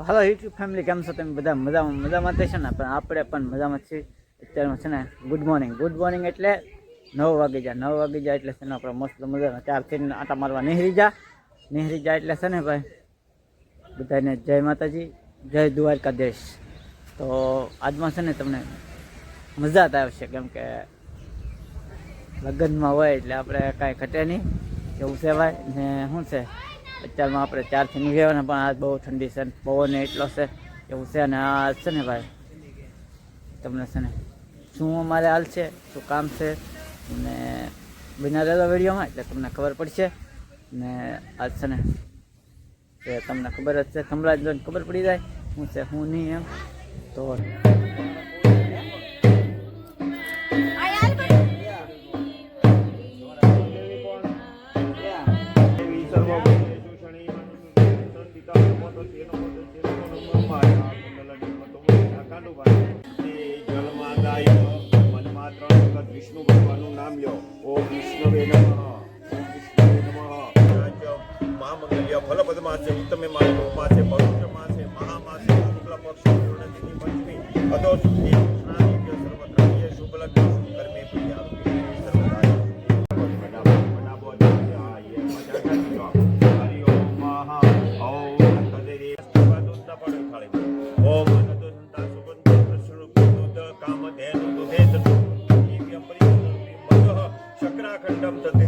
હાલો YouTube family, કેમ છો તમે બધા? મજામાં છે ને? પણ આપણે પણ મજામાં છીએ. અત્યારમાં છે ને ગુડ મોર્નિંગ એટલે 9 વાગી જાય. 9 વાગી જાય એટલે છે ને આપણે મસ્ત મજાના 4 ફેરીને આટા મારવા નીહરી જાય એટલે છે ને ભાઈ બધાને જય માતાજી, જય દ્વારકાધીશ. તો આજમાં છે ને તમને મજા જ આવશે, કેમ કે લગ્નમાં હોય એટલે આપણે કાંઈ ઘટે નહીં એવું છે ભાઈ. ને શું છે અત્યારમાં આપણે 4 થી નીકળ્યા, પણ આજ બહુ ઠંડી છે, પવન એટલો છે એવું છે. અને આ છે ને ભાઈ તમને છે ને શું અમારે હાલ છે, શું કામ છે, ને બિના રહેલો વિડીયોમાં એટલે તમને ખબર પડશે. ને આજ છે ને કે તમને ખબર જ છે, સંભળાજ જોઈને ખબર પડી જાય શું છે શું નહીં એમ. તો વિષ્ણુ ભગવાનનું નામ લ્યો. ઓમ વિષ્ણવે નમઃ. ઓમ વિષ્ણવે નમઃ. મહામંગલ્ય ફલપદ્માસે ઉત્તમે માસે પવિત્ર માસે મહામાસે શુક્લ પક્ષ પૂર્ણતિથિ પંચમી અદો શુદ્ધિ કૃષ્ણાદિવ્ય સર્વત્રાય શુભ લગ્ન કર્મે પ્રિયા સર્વદાય હરિ ઓમ મહા ઓમ તદેરે સ્તવદુદ્ધ પડે ખાલી ઓમ અનદો સંતા સુગંધ પ્રસૃપ દુધ કામધેનુ દુધેત શક્રાખંડમ તતે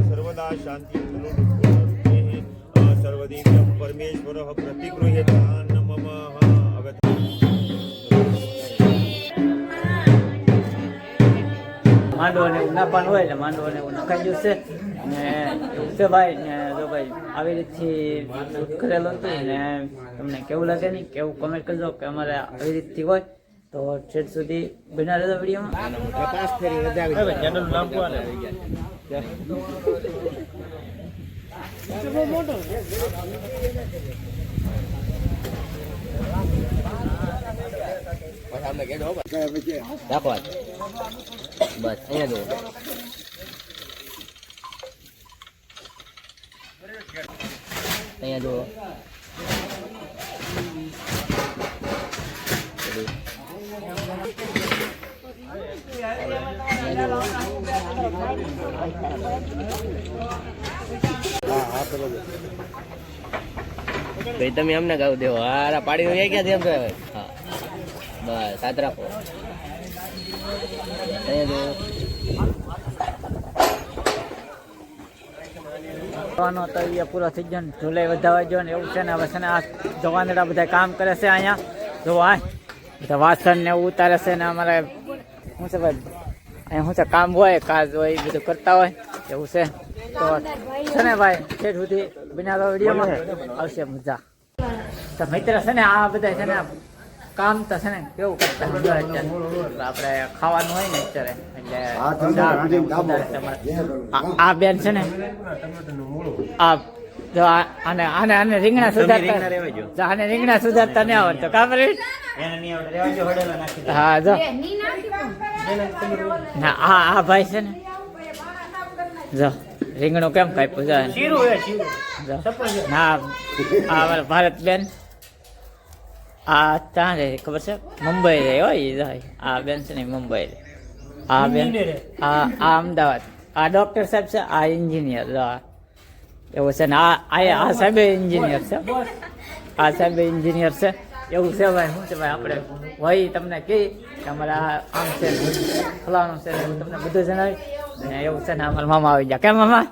સર્વદા શાંતિ સર્વદેવ્યમ પરમેશ્વર પ્રતિગૃહ્યતા નમઃ. માંડવાને એવું નાખવાનું હોય એટલે માંડવાને એવું નખાઈ ગયું છે. ને એવું છે ભાઈ. ને જો ભાઈ આવી રીતથી શૂટ કરેલું હતું ને તમને કેવું લાગે નહીં, કેવું કમેન્ટ કરજો કે અમારે આવી રીતથી હોય તો છેડ સુધી બના રહેજો વિડીયોમાં. 5 ફેરી વધાવી ચેનલ નામ કોને મોટો રાખો બસ અહીંયા જો અહીંયા જો ભાઈ તમે અમને ગાવ દેવો. હારા પાડી હોય ક્યાં જેમ હા બસ સાત રાખો. પૂરો થઈ ગયો ને ઢોલાઈ વધાવા ગયો ને એવું છે ને. હવે છે ને આ જવાનડા બધા કામ કરે છે અહીંયા જો આ બધા વાસણ ને એવું ઉતારે છે ને અમારે શું છે ભાઈ અહીંયા શું છે કામ હોય કાજ હોય એ બધું કરતા હોય એવું છે. તો છે ને ભાઈ છેડ સુધી બિના વિડીયોમાં આવશે મજા. તો મિત્ર છે ને આ બધા છે ને કામ તો છે ને કેવું કરતા આપણે ખાવાનું હોય ને અત્યારે એટલે આ બેન છે ને આ જો આને રીંગણા સુધારતા આને રીંગણા સુધારતા નહીં આવડતો કાબર. હા જો હા આ ભાઈ છે ને જો રીંગણું કેમ કાપ્યું જાય ના. આ ભારત બેન આ ત્યાં રહે ખબર છે, મુંબઈ રહે હોય. આ બેન છે ને મુંબઈ રહે. આ બેન આ અમદાવાદ. આ ડોક્ટર સાહેબ છે, આ એન્જિનિયર એવું છે ને. આ સાહેબ એન્જિનિયર છે, આ સાહેબ એન્જિનિયર છે એવું છે ભાઈ. શું છે ભાઈ આપણે વહી તમને કહી કે અમારે આમ છે ફલાણું છે એવું તમને બધું જણાવી ને એવું છે ને. અમારા મામા આવી ગયા. કેમ મામા?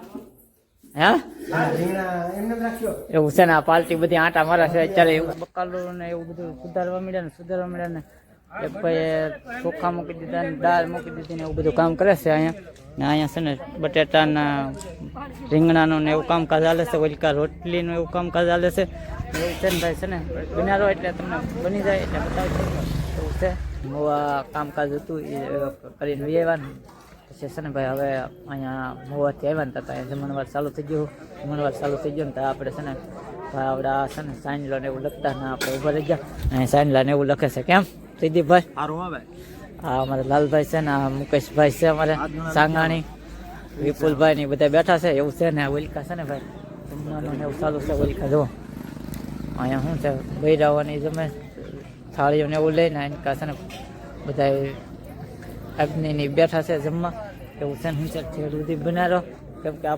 હા એવું છે ને. આ પાર્ટી બધી આટા મારા છે અત્યારે એવું બકાલું ને એવું બધું સુધારવા મળ્યા ને એક ભાઈ ચોખા મૂકી દીધા ને દાળ મૂકી દીધી ને એવું બધું કામ કરે છે અહીંયા ને અહીંયા છે ને બટેટાના રીંગણાનું ને એવું કામકાજ ચાલે છે ઓલિકા રોટલીનું એવું કામકાજ ચાલે છે એવું છે ને ભાઈ છે ને બનાવો એટલે તમને બની જાય એટલે બતાવજો એવું છે હું આ કામકાજ હતું એ કરીને આવ્યા પછી છે ને ભાઈ હવે અહીંયા મોવાથી આવ્યા ને ત્યાં જમણવાર ચાલુ થઈ ગયું જમણવાર ચાલુ થઈ ગયું ને ત્યાં આપણે છે ને ભાઈ આવડા છે ને સાંજલો ને એવું લખતા ને આપણે ઉભા રહી ગયા અને સાંજલા ને એવું લખે છે કેમ સિદ્ધિભાઈ સારું આવે હા અમારે લાલભાઈ છે ને આ મુકેશભાઈ છે અમારે સાંગાણી વિપુલભાઈ ને બધા બેઠા છે એવું છે ને ઓલિકા છે ને ભાઈ જમવાનું ને એવું ચાલુ છે ઓલિકા જુઓ અહીંયા શું છે બૈરાઓની જમે થાળીઓ ને એવું લઈને એની છે ને બધા અગ્નિની બેઠા છે જમવા એવું છે ને શું છે સુધી બનાવો કેમ કે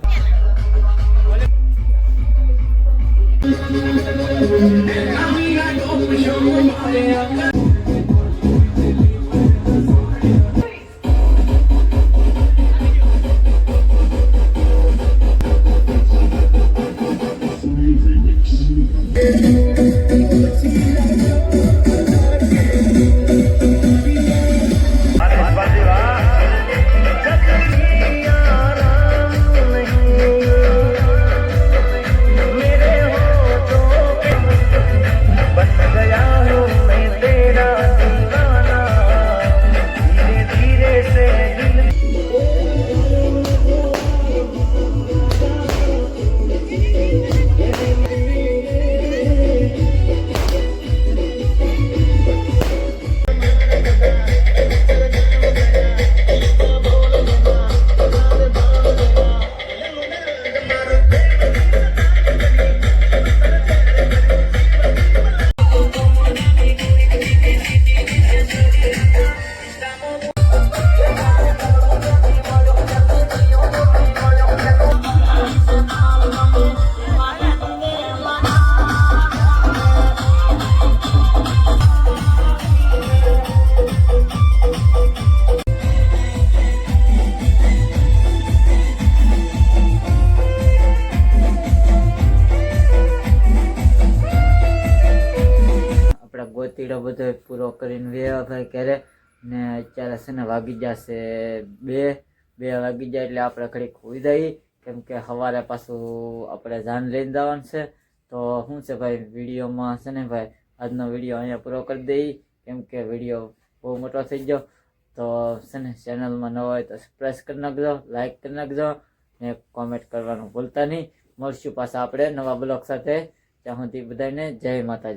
ગોતીડો બધો પૂરો કરીને વેવા ભાઈ ઘરે ને અત્યારે છે ને વાગી જશે 2 વાગી જાય એટલે આપણે ઘડી ખોઈ દઈએ કેમ કે સવારે પાછું આપણે જાન લઈને જવાનું છે તો શું છે ભાઈ વિડીયોમાં છે ને ભાઈ આજનો વિડીયો અહીંયા પૂરો કરી દઈએ કેમ કે વિડીયો બહુ મોટો થઈ ગયો તો છે ને ચેનલમાં ન હોય તો સબસ્ક્રાઈબ કરી નાખજો લાઈક કરી નાખજો ને કોમેન્ટ કરવાનું ભૂલતા નહીં મળશું પાછા આપણે નવા બ્લોગ સાથે ત્યાં સુધી બધાને જય માતાજી.